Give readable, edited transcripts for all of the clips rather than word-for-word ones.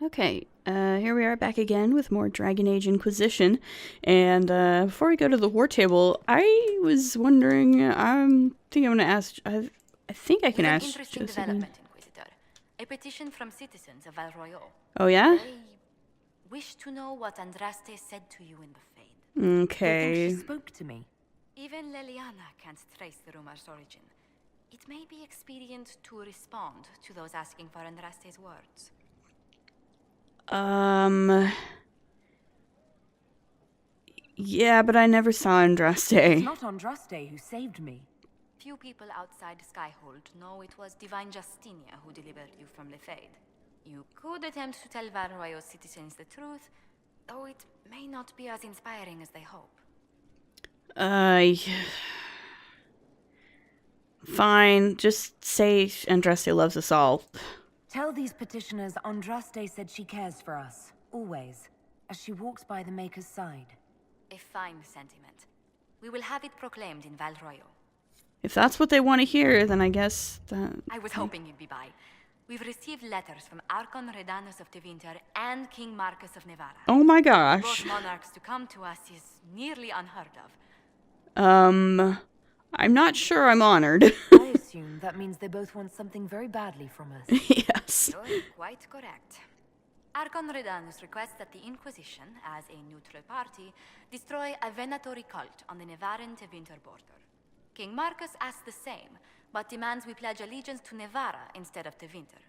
Okay, here we are back again with more Dragon Age Inquisition. And before we go to the war table, I was wondering, think I'm going to ask, I think I can With an ask interesting Josephine. development, Inquisitor. A petition from citizens of Val Royal. Oh, yeah? They wish to know what Andraste said to you in the Fade. Okay. They think she spoke to me. Even Leliana can't trace the rumor's origin. It may be expedient to respond to those asking for Andraste's words. Yeah, but I never saw Andraste. It's not Andraste who saved me. Few people outside Skyhold know it was Divine Justinia who delivered you from the Fade. You could attempt to tell Val Royal citizens the truth, though it may not be as inspiring as they hope. Fine, just say Andraste loves us all. Tell these petitioners Andraste said she cares for us, always, as she walks by the Maker's side. A fine sentiment. We will have it proclaimed in Val Royal. If that's what they want to hear, then I guess that... I was hoping you'd be by. We've received letters from Archon Redanus of Tevinter and King Marcus of Nevada. Oh my For gosh. both monarchs to come to us is nearly unheard of. I'm not sure I'm honored. I assume that means they both want something very badly from us. Yes. You're quite correct. Archon Redanus requests that the Inquisition, as a neutral party, destroy a Venatori cult on the Nevaran-Tevinter border. King Marcus asks the same, but demands we pledge allegiance to Nevara instead of Tevinter.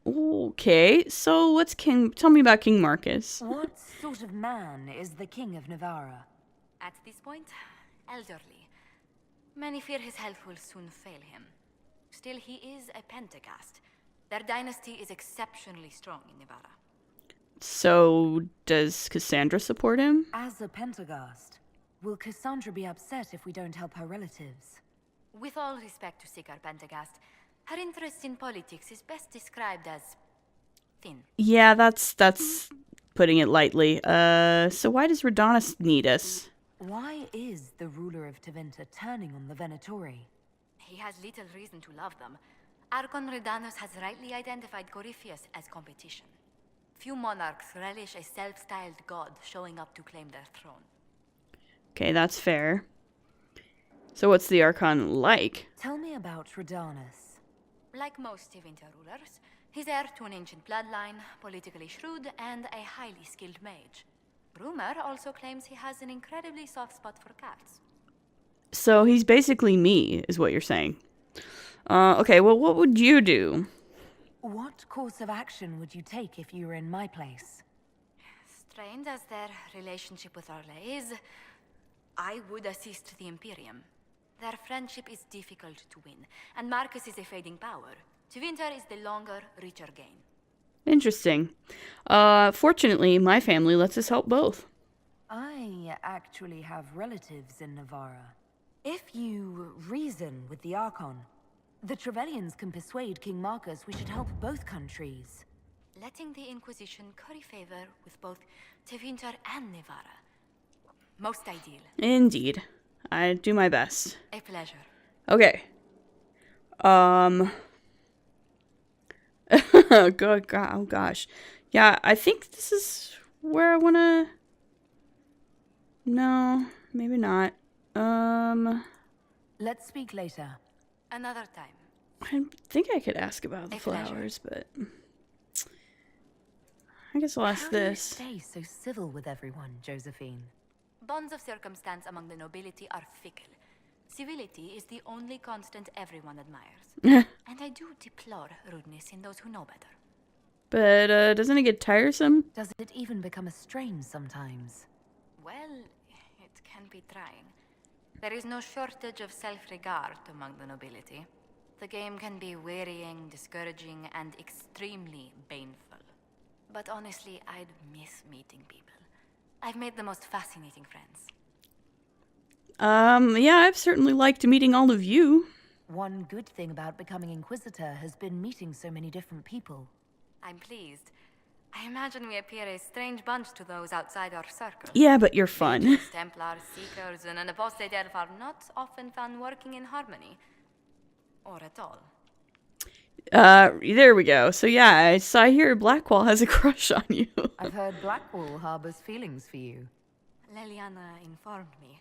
Okay, so what's tell me about King Marcus. What sort of man is the King of Navarra? At this point, elderly. Many fear his health will soon fail him. Still, he is a Pentagast. Their dynasty is exceptionally strong in Nevada. So, does Cassandra support him? As a Pentagast, will Cassandra be upset if we don't help her relatives? With all respect to Sikar Pentagast, her interest in politics is best described as thin. Yeah, that's putting it lightly. So why does Redanus need us? Why is the ruler of Tevinter turning on the Venatori? He has little reason to love them. Archon Redanus has rightly identified Corypheus as competition. Few monarchs relish a self-styled god showing up to claim their throne. Okay, that's fair. So what's the Archon like? Tell me about Redanus. Like most Tevinter rulers, he's heir to an ancient bloodline, politically shrewd, and a highly skilled mage. Rumor also claims he has an incredibly soft spot for cats. So he's basically me, is what you're saying. Okay, well, what would you do? What course of action would you take if you were in my place? Strained as their relationship with Orle is, I would assist the Imperium. Their friendship is difficult to win, and Marcus is a fading power. Tevinter is the longer, richer gain. Interesting. Fortunately, my family lets us help both. I actually have relatives in Navarra. If you reason with the Archon, the Trevellians can persuade King Marcus we should help both countries. Letting the Inquisition curry favor with both Tevinter and Nevada. Most ideal. Indeed. I do my best. A pleasure. Okay. Good God, oh gosh. Yeah, I think this is where I wanna... No, maybe not. Let's speak later. Another time. I think I could ask about the A pleasure. flowers, but... I guess I'll ask How this. do you stay so civil with everyone, Josephine? Bonds of circumstance among the nobility are fickle. Civility is the only constant everyone admires. And I do deplore rudeness in those who know better. But, doesn't it get tiresome? Does it even become a strain sometimes? Well, it can be trying. There is no shortage of self-regard among the nobility. The game can be wearying, discouraging, and extremely baneful. But honestly, I'd miss meeting people. I've made the most fascinating friends. Yeah, I've certainly liked meeting all of you. One good thing about becoming Inquisitor has been meeting so many different people. I'm pleased. I imagine we appear a strange bunch to those outside our circle. Yeah, but you're fun. Templars, Seekers, and an apostate elf are not often found working in harmony. Or at all. There we go. So yeah, I saw here Blackwall has a crush on you. I've heard Blackwall harbors feelings for you. Leliana informed me.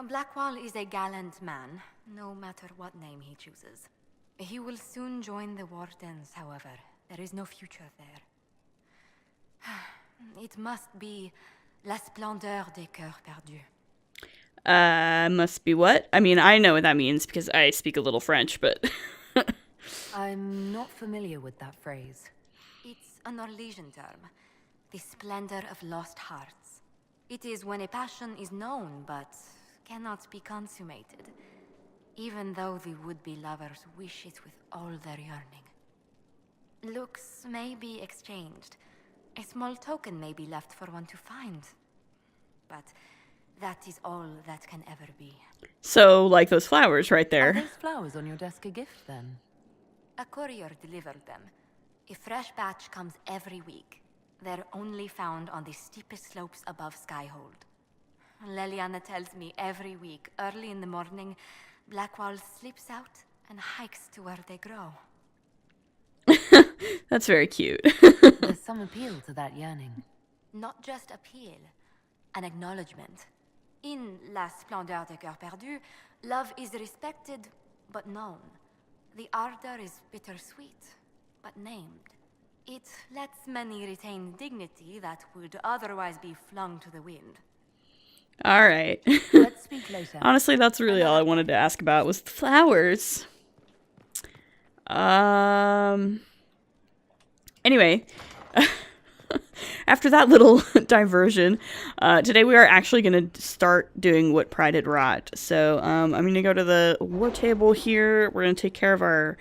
Blackwall is a gallant man, no matter what name he chooses. He will soon join the Wardens, however. There is no future there. It must be la splendeur des cœurs perdus. Must be what? I mean, I know what that means because I speak a little French, but... I'm not familiar with that phrase. It's a Norwegian term. The splendor of lost hearts. It is when a passion is known, but cannot be consummated. Even though the would-be lovers wish it with all their yearning. Looks may be exchanged. A small token may be left for one to find. But that is all that can ever be. So, like those flowers right there. Are those flowers on your desk a gift, then? A courier delivered them. A fresh batch comes every week. They're only found on the steepest slopes above Skyhold. Leliana tells me every week, early in the morning, Blackwall slips out and hikes to where they grow. That's very cute. There's some appeal to that yearning. Not just appeal, an acknowledgement. In La Splendeur des Cœurs Perdus, love is respected but known. The ardor is bittersweet, but named. It lets many retain dignity that would otherwise be flung to the wind. All right. Let's speak later. Honestly, that's really all I wanted to ask about was the flowers. Anyway, after that little diversion, today we are actually going to start doing what Pride had wrought. So I'm going to go to the war table here. We're going to take care of our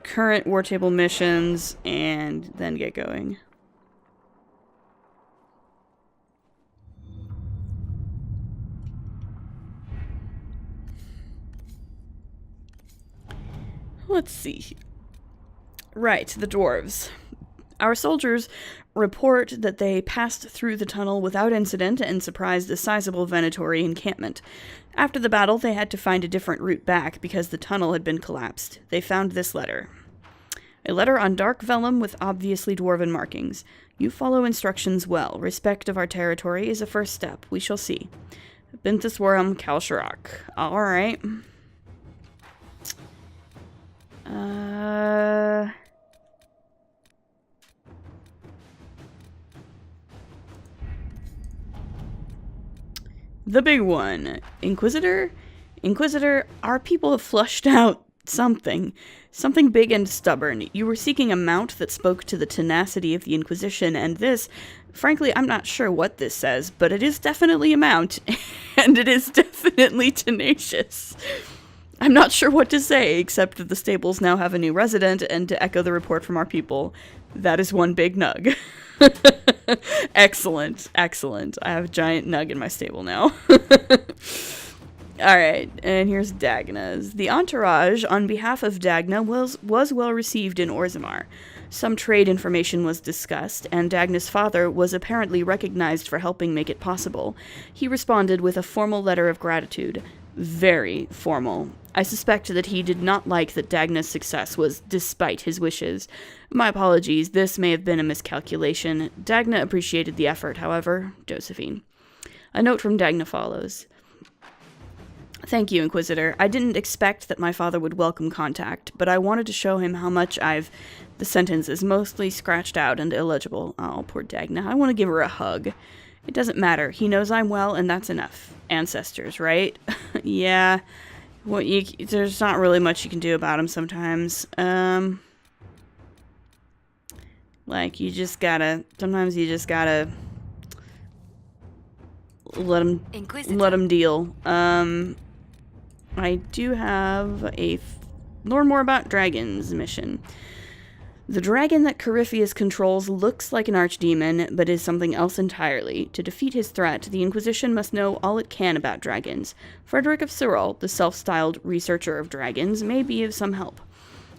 current war table missions and then get going. Let's see. Right, the dwarves. Our soldiers report that they passed through the tunnel without incident and surprised a sizable Venatori encampment. After the battle, they had to find a different route back because the tunnel had been collapsed. They found this letter. A letter on dark vellum with obviously dwarven markings. You follow instructions well. Respect of our territory is a first step. We shall see. Bintiswaram Kalsharak. Alright. The big one. Inquisitor? Inquisitor, our people have flushed out something. Something big and stubborn. You were seeking a mount that spoke to the tenacity of the Inquisition, and this, frankly, I'm not sure what this says, but it is definitely a mount, and it is definitely tenacious. I'm not sure what to say, except that the stables now have a new resident, and to echo the report from our people, that is one big nug. Excellent, excellent. I have a giant nug in my stable now. Alright, and here's Dagna's. The entourage, on behalf of Dagna, was well received in Orzammar. Some trade information was discussed, and Dagna's father was apparently recognized for helping make it possible. He responded with a formal letter of gratitude. Very formal. I suspect that he did not like that Dagna's success was despite his wishes. My apologies, this may have been a miscalculation. Dagna appreciated the effort, however. Josephine. A note from Dagna follows. Thank you, Inquisitor. I didn't expect that my father would welcome contact, but I wanted to show him how much I've... The sentence is mostly scratched out and illegible. Oh, poor Dagna. I want to give her a hug. It doesn't matter. He knows I'm well, and that's enough. Ancestors, right? Yeah. Well, there's not really much you can do about him sometimes. Like, you just gotta... Sometimes you just gotta... Let him deal. I do have a learn more about dragons mission. The dragon that Corypheus controls looks like an archdemon, but is something else entirely. To defeat his threat, the Inquisition must know all it can about dragons. Frederick of Cyril, the self-styled researcher of dragons, may be of some help.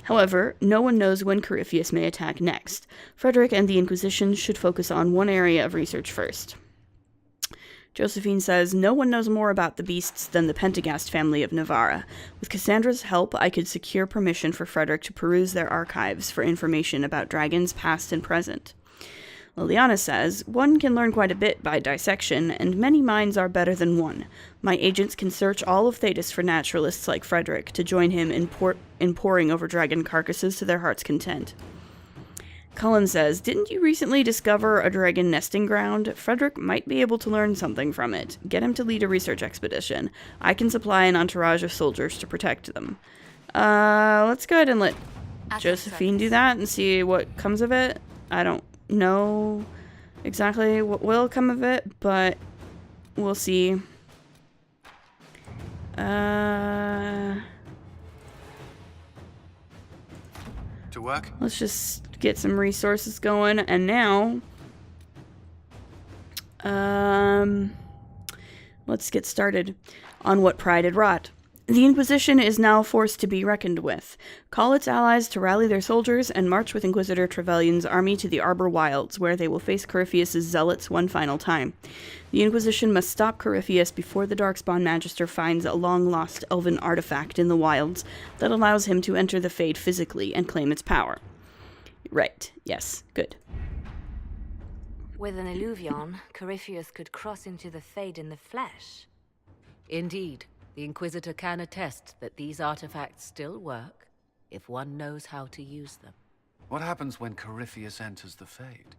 However, no one knows when Corypheus may attack next. Frederick and the Inquisition should focus on one area of research first. Josephine says, no one knows more about the beasts than the Pentagast family of Navarra. With Cassandra's help, I could secure permission for Frederick to peruse their archives for information about dragons past and present. Liliana says, one can learn quite a bit by dissection, and many minds are better than one. My agents can search all of Thetis for naturalists like Frederick to join him in poring over dragon carcasses to their heart's content. Cullen says, didn't you recently discover a dragon nesting ground? Frederick might be able to learn something from it. Get him to lead a research expedition. I can supply an entourage of soldiers to protect them. Let's go ahead and let Josephine do that and see what comes of it. I don't know exactly what will come of it, but we'll see. To work? Let's just get some resources going, and now let's get started on what Pride had wrought. The Inquisition is now a force to be reckoned with. Call its allies to rally their soldiers and march with Inquisitor Trevelyan's army to the Arbor Wilds, where they will face Corypheus' zealots one final time. The Inquisition must stop Corypheus before the Darkspawn Magister finds a long-lost elven artifact in the wilds that allows him to enter the Fade physically and claim its power. Right. Yes. Good. With an Illuvion, Corypheus could cross into the Fade in the flesh. Indeed. The Inquisitor can attest that these artifacts still work, if one knows how to use them. What happens when Corypheus enters the Fade?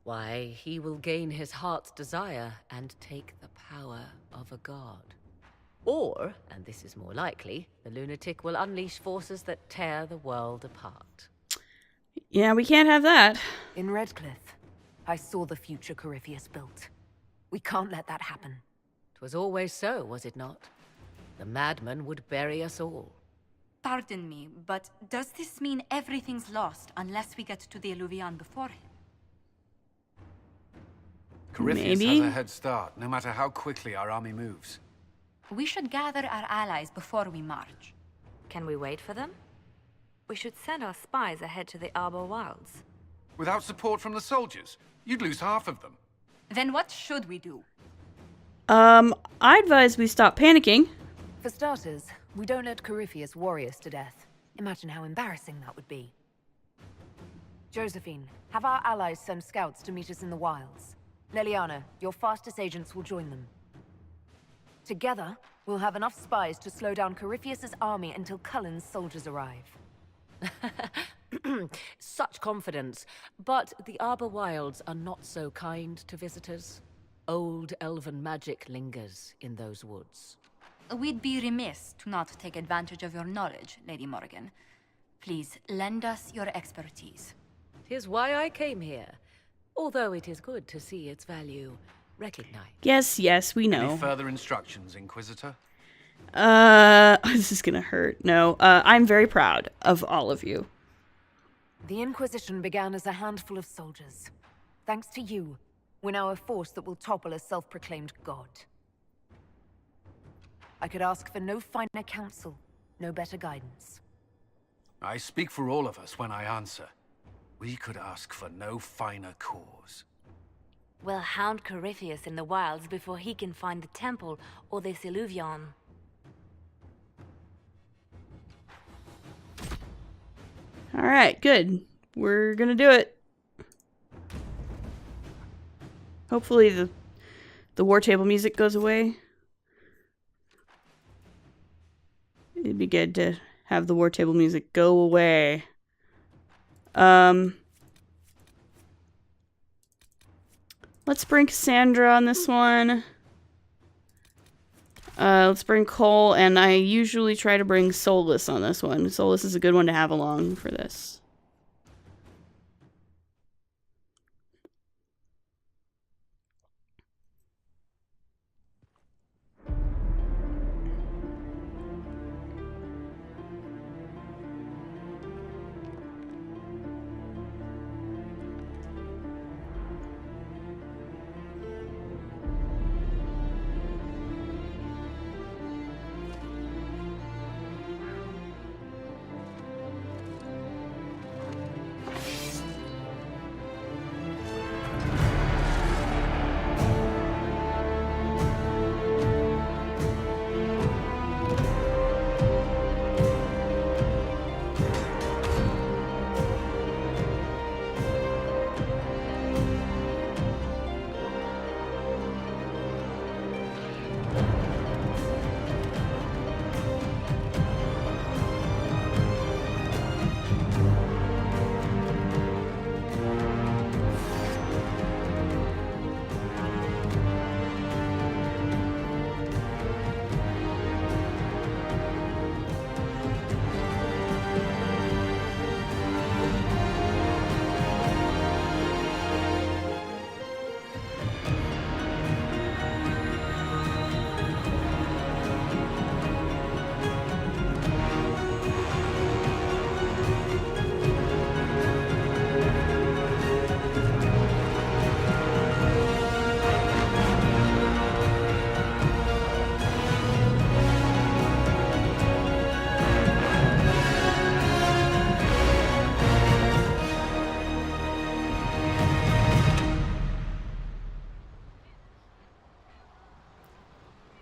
Why, he will gain his heart's desire and take the power of a god. Or, and this is more likely, the lunatic will unleash forces that tear the world apart. Yeah, we can't have that. In Redcliffe, I saw the future Corypheus built. We can't let that happen. 'Twas always so, was it not? The madman would bury us all. Pardon me, but does this mean everything's lost unless we get to the Illuvion before him? Corypheus Maybe. has a head start, no matter how quickly our army moves. We should gather our allies before we march. Can we wait for them? We should send our spies ahead to the Arbor Wilds. Without support from the soldiers, you'd lose half of them. Then what should we do? I advise we stop panicking. For starters, we don't let Corypheus worry us to death. Imagine how embarrassing that would be. Josephine, have our allies send scouts to meet us in the wilds. Liliana, your fastest agents will join them. Together, we'll have enough spies to slow down Corypheus' army until Cullen's soldiers arrive. Such confidence. But the Arbor Wilds are not so kind to visitors. Old elven magic lingers in those woods. We'd be remiss to not take advantage of your knowledge, Lady Morgan. Please, lend us your expertise. 'Tis why I came here, although it is good to see its value recognized. Yes, we know. Any further instructions, Inquisitor? This is gonna hurt. No, I'm very proud of all of you. The Inquisition began as a handful of soldiers. Thanks to you, we're now a force that will topple a self-proclaimed god. I could ask for no finer counsel, no better guidance. I speak for all of us when I answer. We could ask for no finer cause. We'll hound Corypheus in the wilds before he can find the temple or this Illuvion. Alright, good. We're gonna do it. Hopefully the war table music goes away. It'd be good to have the war table music go away. Let's bring Cassandra on this one. Let's bring Cole, and I usually try to bring Solus on this one. Solus is a good one to have along for this.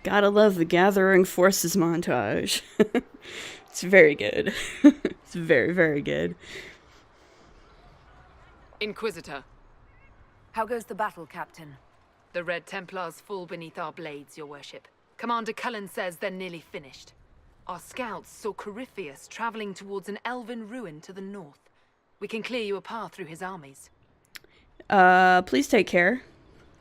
Gotta love the Gathering Forces montage. It's very good. It's very, very good. Inquisitor, How goes the battle, Captain? the Red Templars fall beneath our blades, your worship. Commander Cullen says they're nearly finished. Our scouts saw Corypheus traveling towards an elven ruin to the north. We can clear you a path through his armies. Please take care.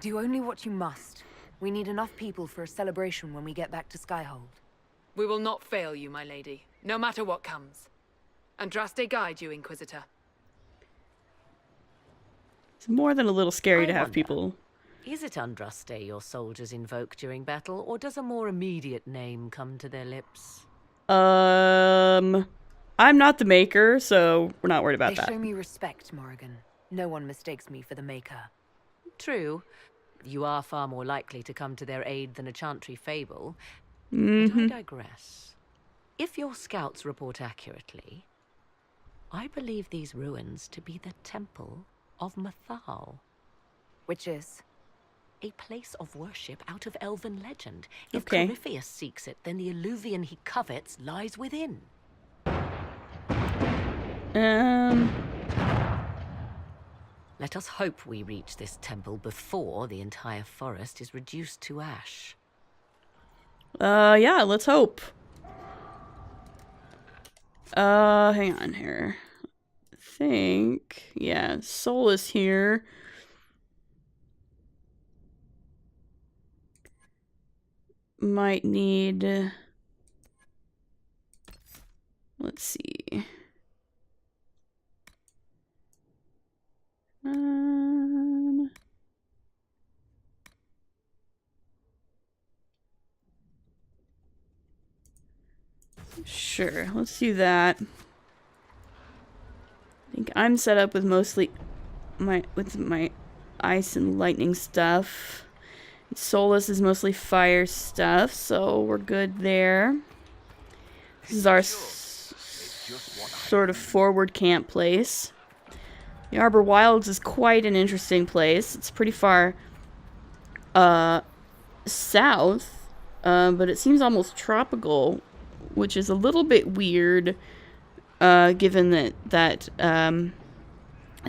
Do only what you must. We need enough people for a celebration when we get back to Skyhold. We will not fail you, my lady, no matter what comes. Andraste guide you, Inquisitor. It's more than a little scary I to have wonder, people. Is it Andraste your soldiers invoke during battle, or does a more immediate name come to their lips? I'm not the maker, so we're not worried about They that. show me respect, Morrigan. No one mistakes me for the Maker. True. You are far more likely to come to their aid than a chantry fable. Mm-hmm. But I digress. If your scouts report accurately, I believe these ruins to be the Temple of Mathal. Which is? A place of worship out of elven legend. If Okay. Corypheus seeks it, then the alluvian he covets lies within. Let us hope we reach this temple before the entire forest is reduced to ash. Yeah, let's hope. Hang on here. I think, yeah, Soul is here. Might need, let's see. Sure, let's do that. I think I'm set up with mostly my ice and lightning stuff. Solus is mostly fire stuff, so we're good there. This is our sort of forward camp place. The Arbor Wilds is quite an interesting place. It's pretty far south, but it seems almost tropical, which is a little bit weird, given that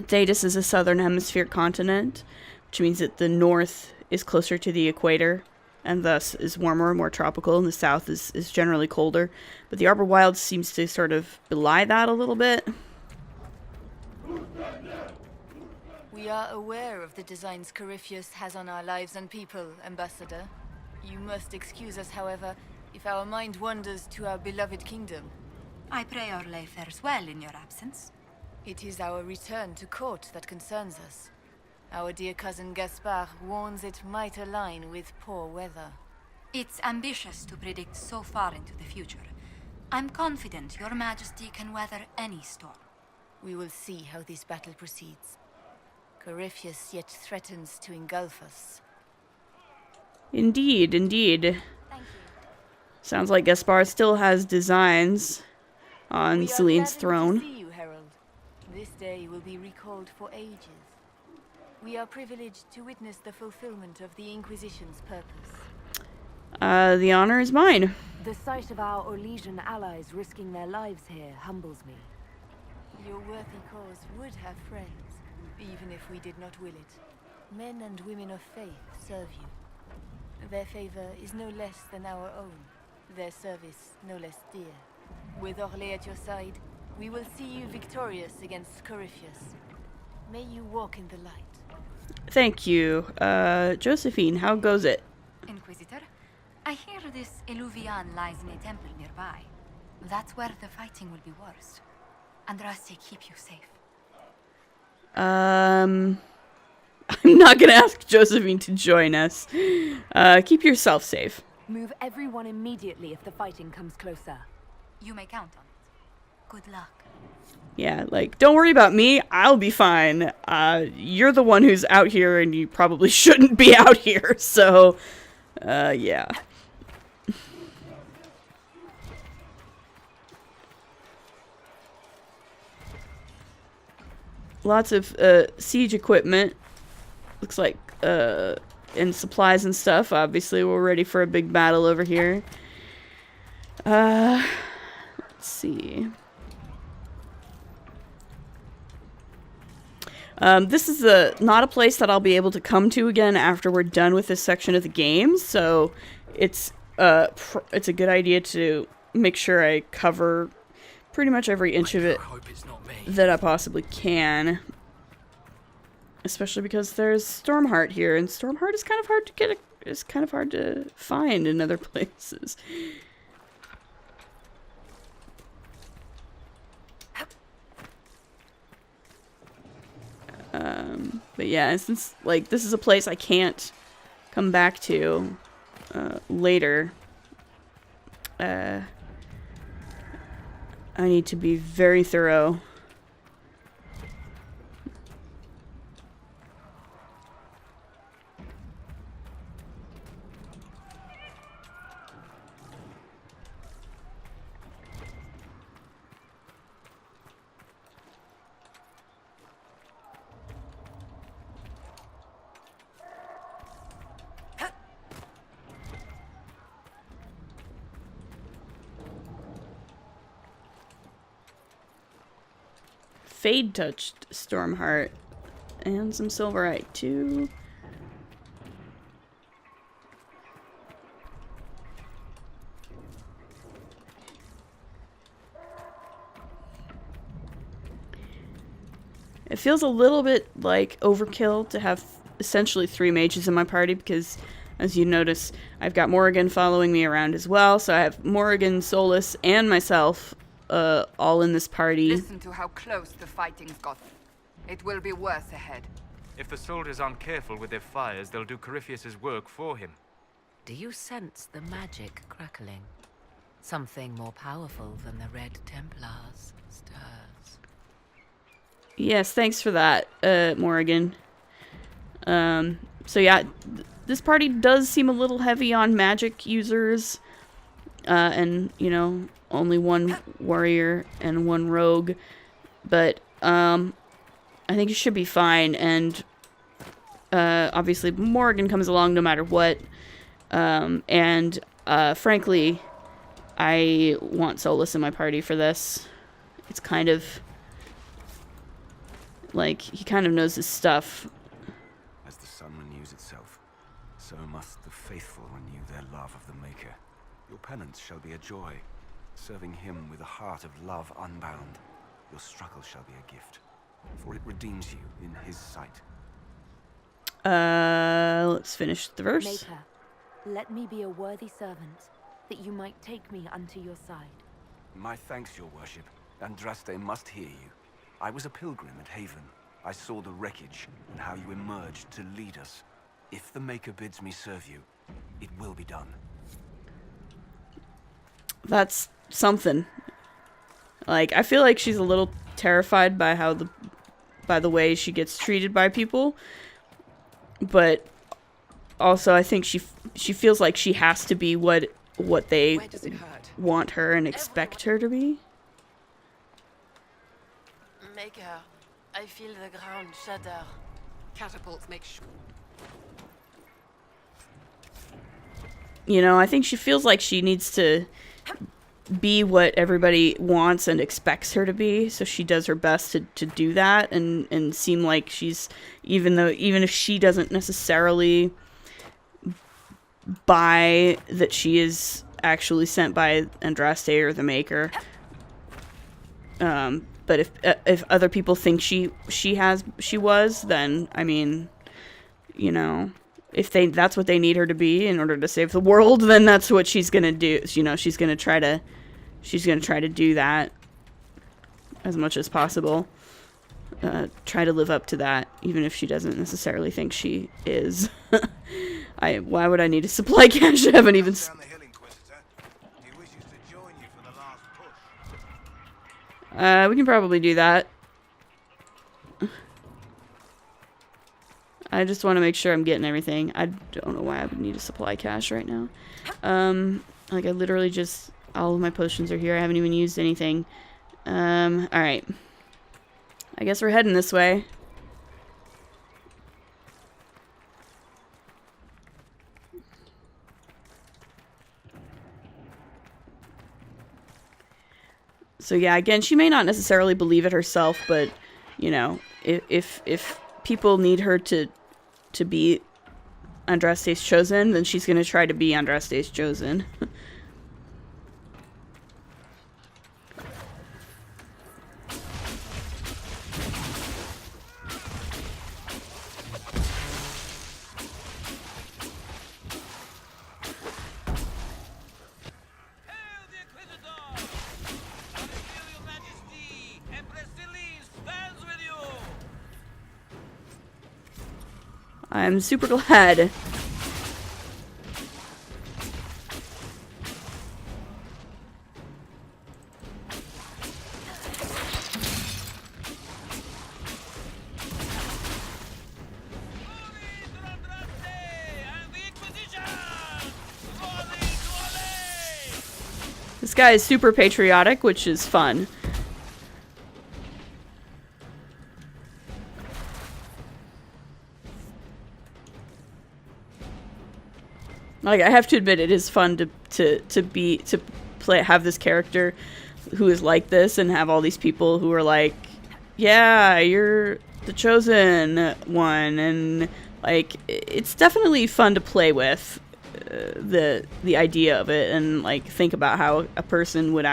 Thetis is a southern hemisphere continent, which means that the north is closer to the equator, and thus is warmer, more tropical, and the south is generally colder. But the Arbor Wilds seems to sort of belie that a little bit. We are aware of the designs Corypheus has on our lives and people, Ambassador. You must excuse us, however, if our mind wanders to our beloved kingdom. I pray our lay fares well in your absence. It is our return to court that concerns us. Our dear cousin Gaspard warns it might align with poor weather. It's ambitious to predict so far into the future. I'm confident your majesty can weather any storm. We will see how this battle proceeds. Corypheus yet threatens to engulf us. Indeed, indeed. Thank you. Sounds like Gaspard still has designs on Celine's throne. To see you, Herald. This day will be recalled for ages. We are privileged to witness the fulfillment of the Inquisition's purpose. The honor is mine. The sight of our Orlesian allies risking their lives here humbles me. Your worthy cause would have friends, even if we did not will it. Men and women of faith serve you. Their favor is no less than our own. Their service no less dear. With Orlais at your side, we will see you victorious against Corypheus. May you walk in the light. Thank you. Josephine, how goes it? Inquisitor, I hear this Eluvian lies in a temple nearby. That's where the fighting will be worst. Andraste keep you safe. I'm not gonna ask Josephine to join us. Keep yourself safe. Move everyone immediately if the fighting comes closer. You may count on it. Good luck. Yeah, like, don't worry about me. I'll be fine. You're the one who's out here, and you probably shouldn't be out here, so, yeah. Lots of, siege equipment. Looks like, and supplies and stuff. Obviously, we're ready for a big battle over here. Let's see. This is not a place that I'll be able to come to again after we're done with this section of the game, so it's a good idea to make sure I cover pretty much every inch of it that I possibly can. Especially because there's Stormheart here, and Stormheart is kind of hard to get. It's kind of hard to find in other places. But yeah, since like this is a place I can't come back to later, I need to be very thorough. Fade touched Stormheart and some Silverite too. It feels a little bit like overkill to have essentially 3 mages in my party because, as you notice, I've got Morrigan following me around as well. So I have Morrigan, Solus, and myself all in this party. Listen to how close the fighting's got. It will be worse ahead. If the soldiers aren't careful with their fires, they'll do Corypheus's work for him. Do you sense the magic crackling? Something more powerful than the Red Templars stirs. Yes, thanks for that, Morrigan. So yeah, this party does seem a little heavy on magic users. And, you know, only 1 warrior and 1 rogue. But, I think it should be fine. And, obviously, Morrigan comes along no matter what. And, frankly, I want Solus in my party for this. It's kind of, like, he kind of knows his stuff. As the sun renews itself, so must the faithful renew their love of the Maker. Your penance shall be a joy. Serving him with a heart of love unbound, your struggle shall be a gift, for it redeems you in his sight. Let's finish the verse. Maker, let me be a worthy servant, that you might take me unto your side. My thanks, your worship. Andraste must hear you. I was a pilgrim at Haven. I saw the wreckage and how you emerged to lead us. If the Maker bids me serve you, it will be done. That's something. Like, I feel like she's a little terrified by by the way she gets treated by people, but also I think she feels like she has to be what they want her and expect her to be. Maker, I feel the ground shudder. Catapults make You know, I think she feels like she needs to be what everybody wants and expects her to be, so she does her best to do that and seem like she's, even if she doesn't necessarily buy that she is actually sent by Andraste or the Maker. But if other people think she was, then I mean, you know, if that's what they need her to be in order to save the world, then that's what she's gonna do. You know, she's gonna try to do that as much as possible. Try to live up to that, even if she doesn't necessarily think she is. Why would I need a supply cache? I haven't even. We can probably do that. I just want to make sure I'm getting everything. I don't know why I would need a supply cache right now. Like I literally just, all of my potions are here. I haven't even used anything. Alright. I guess we're heading this way. So yeah, again, she may not necessarily believe it herself, but you know, if people need her to be Andraste's chosen, then she's gonna try to be Andraste's chosen. I'm super glad. This guy is super patriotic, which is fun. Like, I have to admit, it is fun to have this character who is like this and have all these people who are like, yeah, you're the chosen one, and like, it's definitely fun to play with the idea of it and like think about how a person might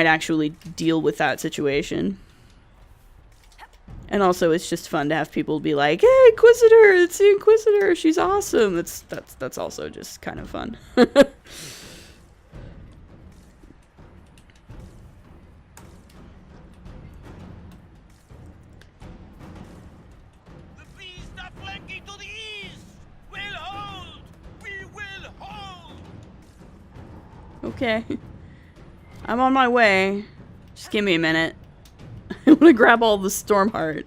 actually deal with that situation. And also, it's just fun to have people be like, "Hey, Inquisitor! It's the Inquisitor! She's awesome!" That's also just kind of fun. The beast are flanking to the east! We'll hold! We will hold! Okay. I'm on my way. Just give me a minute. I want to grab all the Stormheart.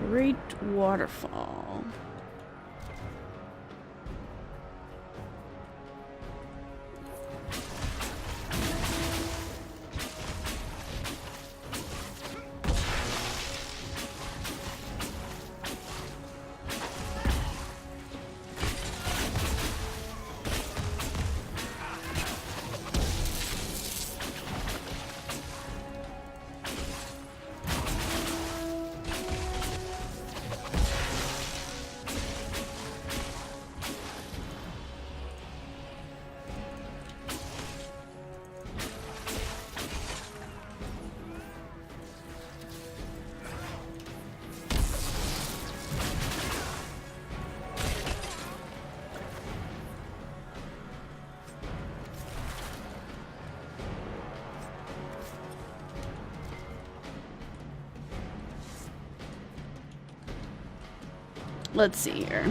Great waterfall. Let's see here.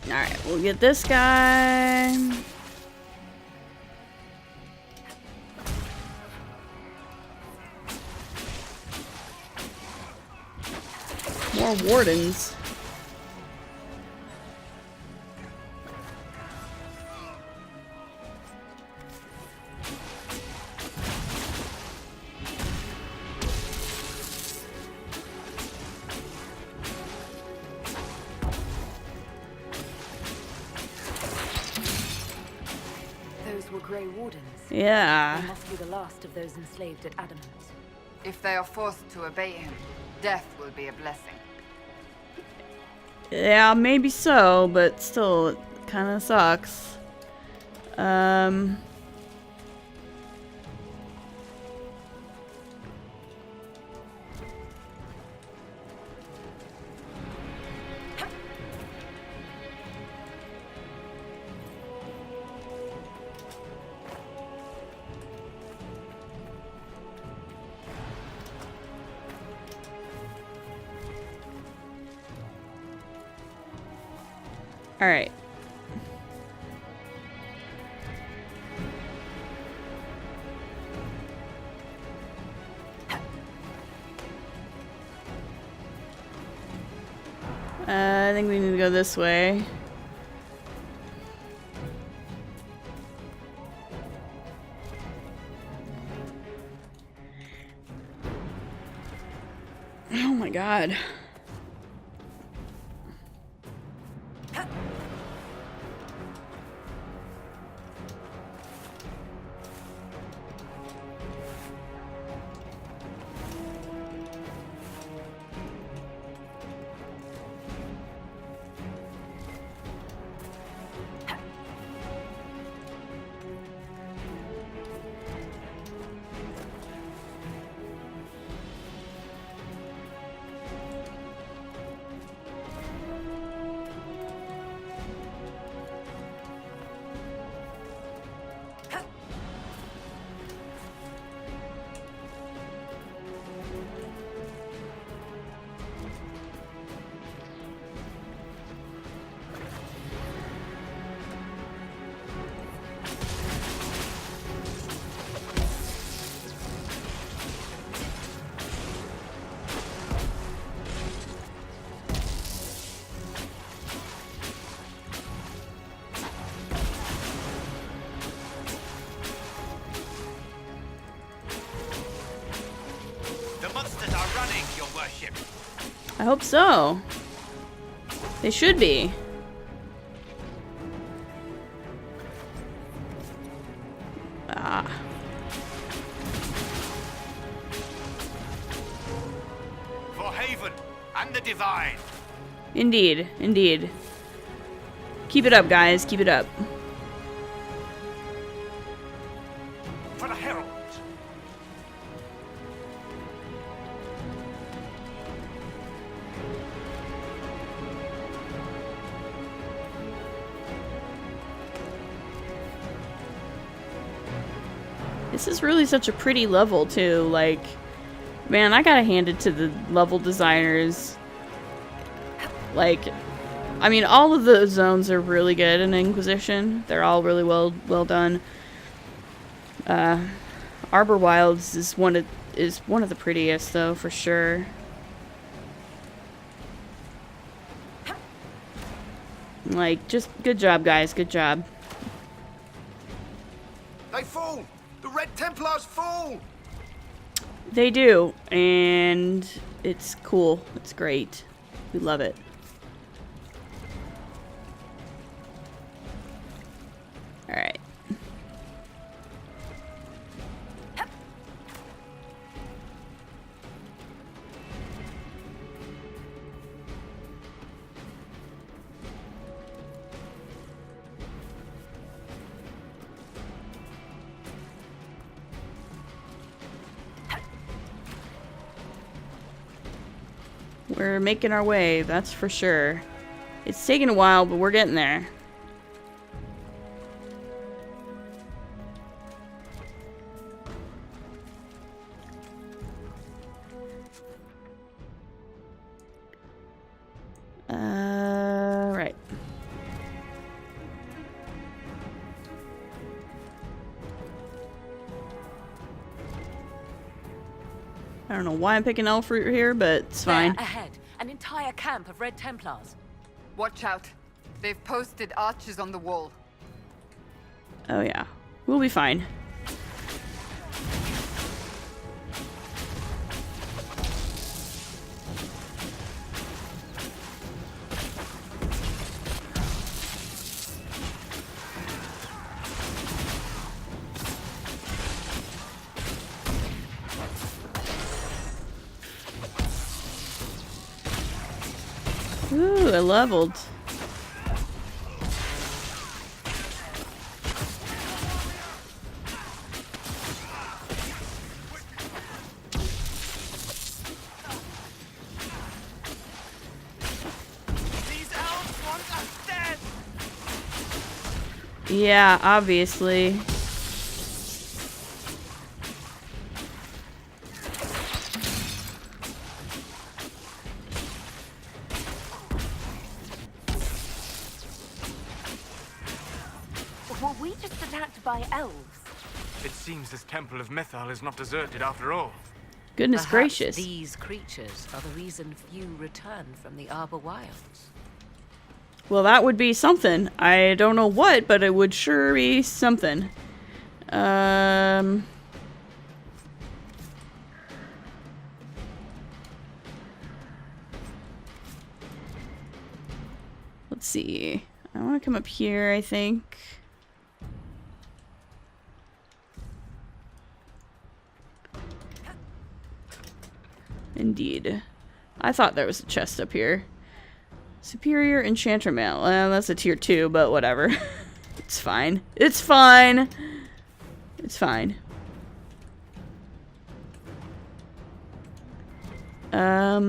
Alright, we'll get this guy. More wardens. Those were Grey Wardens. Yeah. They must be the last of those enslaved at Adamant. If they are forced to obey him, death will be a blessing. Yeah, maybe so, but still, it kind of sucks. All right. I think we need to go this way. Oh my god. The monsters are running, your worship. I hope so. They should be. Ah. For Haven and the Divine. Indeed, indeed. Keep it up, guys. Keep it up. For the Herald. This is really such a pretty level, too. Like, man, I gotta hand it to the level designers. Like, I mean, all of the zones are really good in Inquisition. They're all really well done. Arbor Wilds is one of the prettiest, though, for sure. Like, just good job, guys. Good job. They fall! The Red Templars fall! They do, and it's cool. It's great. We love it. All right. We're making our way, that's for sure. It's taking a while, but we're getting there. Right. I don't know why I'm picking elf fruit here, but it's fine. There, ahead. An entire camp of Red Templars. Watch out. They've posted archers on the wall. Oh yeah. We'll be fine. Ooh, I leveled. These elves want us dead! Yeah, obviously. Were we just attacked by elves? It seems this temple of Mythal is not deserted after all. Goodness Perhaps gracious. These creatures are the reason few return from the Arbor Wilds. Well, that would be something. I don't know what, but it would sure be something. Let's see. I want to come up here, I think. Indeed. I thought there was a chest up here. Superior Enchanter Mail. That's a tier 2, but whatever. It's fine. It's fine. It's fine. A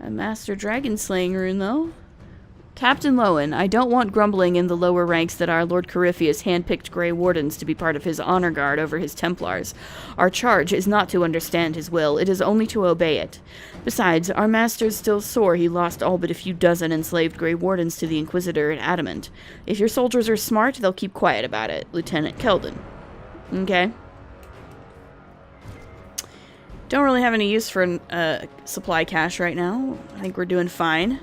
Master Dragon Slaying rune, though. Captain Lowen, I don't want grumbling in the lower ranks that our Lord Corypheus handpicked Grey Wardens to be part of his honor guard over his Templars. Our charge is not to understand his will, it is only to obey it. Besides, our master's still sore he lost all but a few dozen enslaved Grey Wardens to the Inquisitor at Adamant. If your soldiers are smart, they'll keep quiet about it. Lieutenant Keldon. Okay. Don't really have any use for supply cache right now. I think we're doing fine.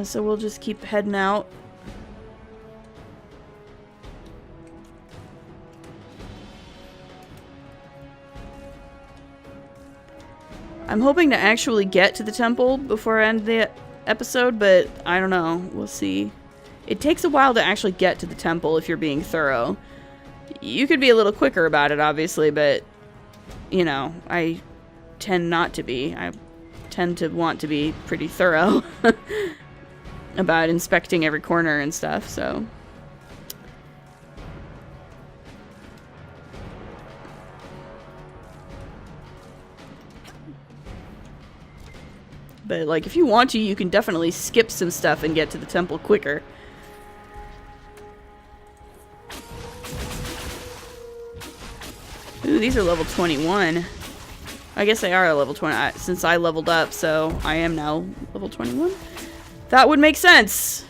So we'll just keep heading out. I'm hoping to actually get to the temple before I end the episode, but I don't know. We'll see. It takes a while to actually get to the temple if you're being thorough. You could be a little quicker about it, obviously, but, you know, I tend not to be. I tend to want to be pretty thorough about inspecting every corner and stuff, so. But, like, if you want to, you can definitely skip some stuff and get to the temple quicker. Ooh, these are level 21. I guess they are level 20, since I leveled up, so I am now level 21. That would make sense.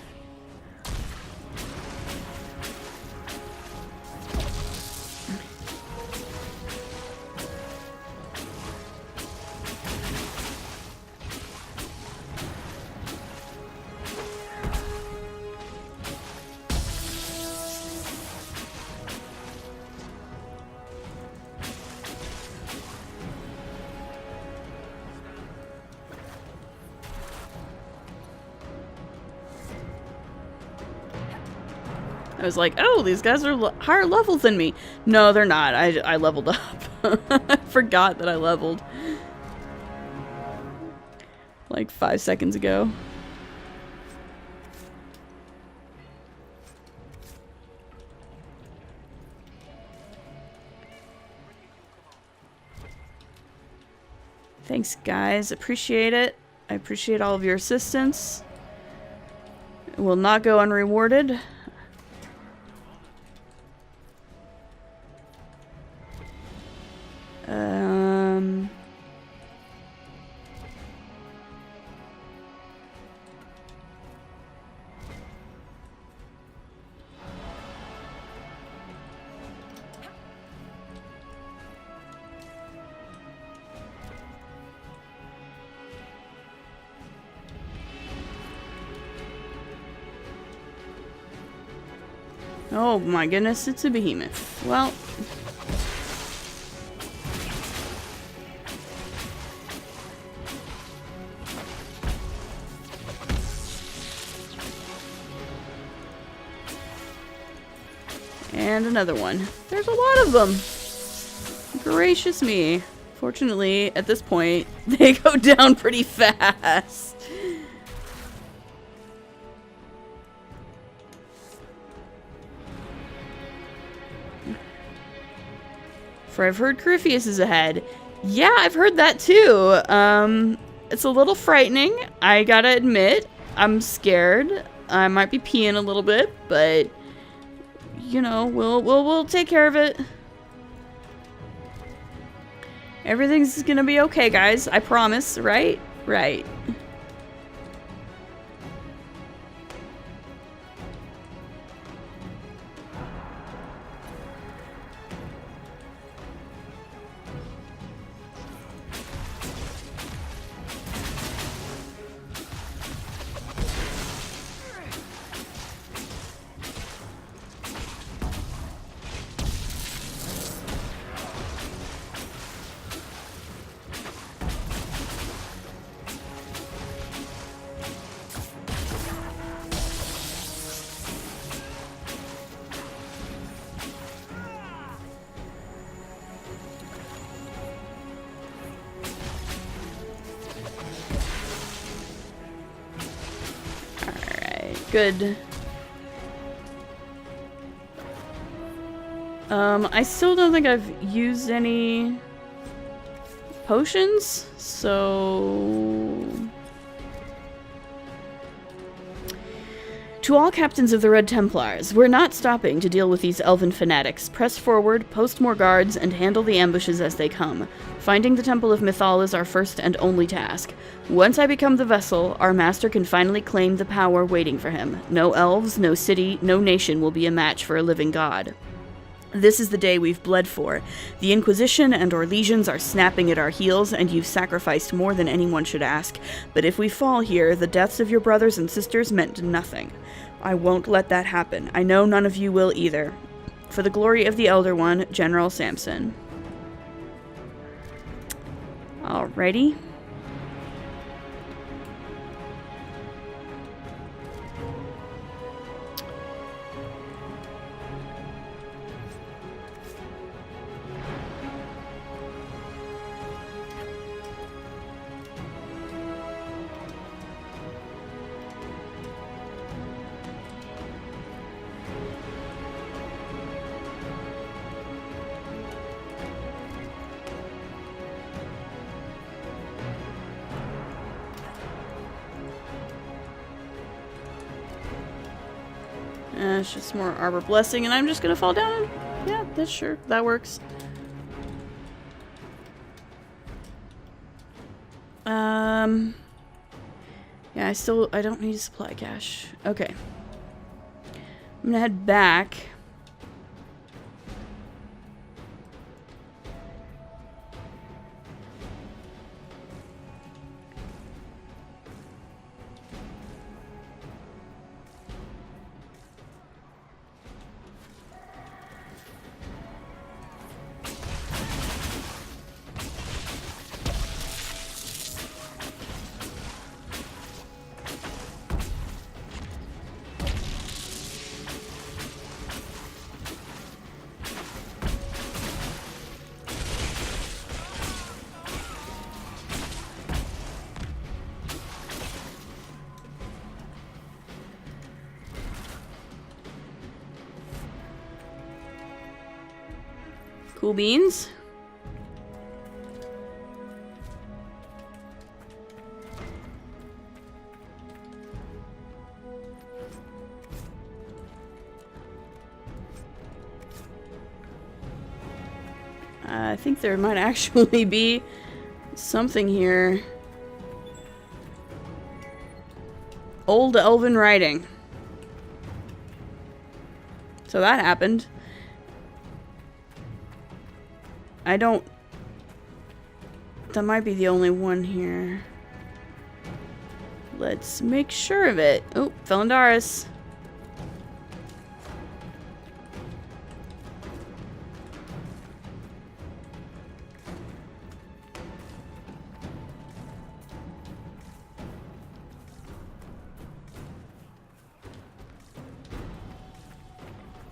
I was like, oh, these guys are higher level than me. No, they're not. I leveled up. I forgot that I leveled. Like 5 seconds ago. Thanks, guys. Appreciate it. I appreciate all of your assistance. It will not go unrewarded. Oh my goodness, it's a behemoth. Well... And another one. There's a lot of them. Gracious me. Fortunately, at this point, they go down pretty fast. For I've heard Corypheus is ahead. Yeah, I've heard that too. It's a little frightening. I gotta admit, I'm scared. I might be peeing a little bit, but you know, we'll take care of it. Everything's gonna be okay, guys. I promise, right? Right. Good. I still don't think I've used any potions, so... To all captains of the Red Templars, we're not stopping to deal with these elven fanatics. Press forward, post more guards, and handle the ambushes as they come. Finding the Temple of Mythal is our first and only task. Once I become the vessel, our master can finally claim the power waiting for him. No elves, no city, no nation will be a match for a living god. This is the day we've bled for. The Inquisition and our legions are snapping at our heels, and you've sacrificed more than anyone should ask. But if we fall here, the deaths of your brothers and sisters meant nothing. I won't let that happen. I know none of you will either. For the glory of the Elder One, General Samson. Alrighty. It's just more Arbor Blessing, and I'm just gonna fall down. Yeah, that's sure. That works. Yeah, I don't need a supply cache. Okay. I'm gonna head back. Cool beans. I think there might actually be something here. Old elven writing. So that happened. I don't... That might be the only one here. Let's make sure of it. Oh, Felondaris.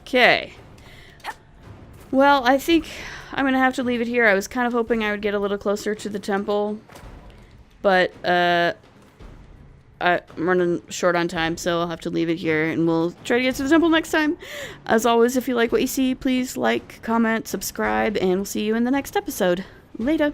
Okay. Well, I think I'm gonna have to leave it here. I was kind of hoping I would get a little closer to the temple, but I'm running short on time, so I'll have to leave it here, and we'll try to get to the temple next time. As always, if you like what you see, please like, comment, subscribe, and we'll see you in the next episode. Later.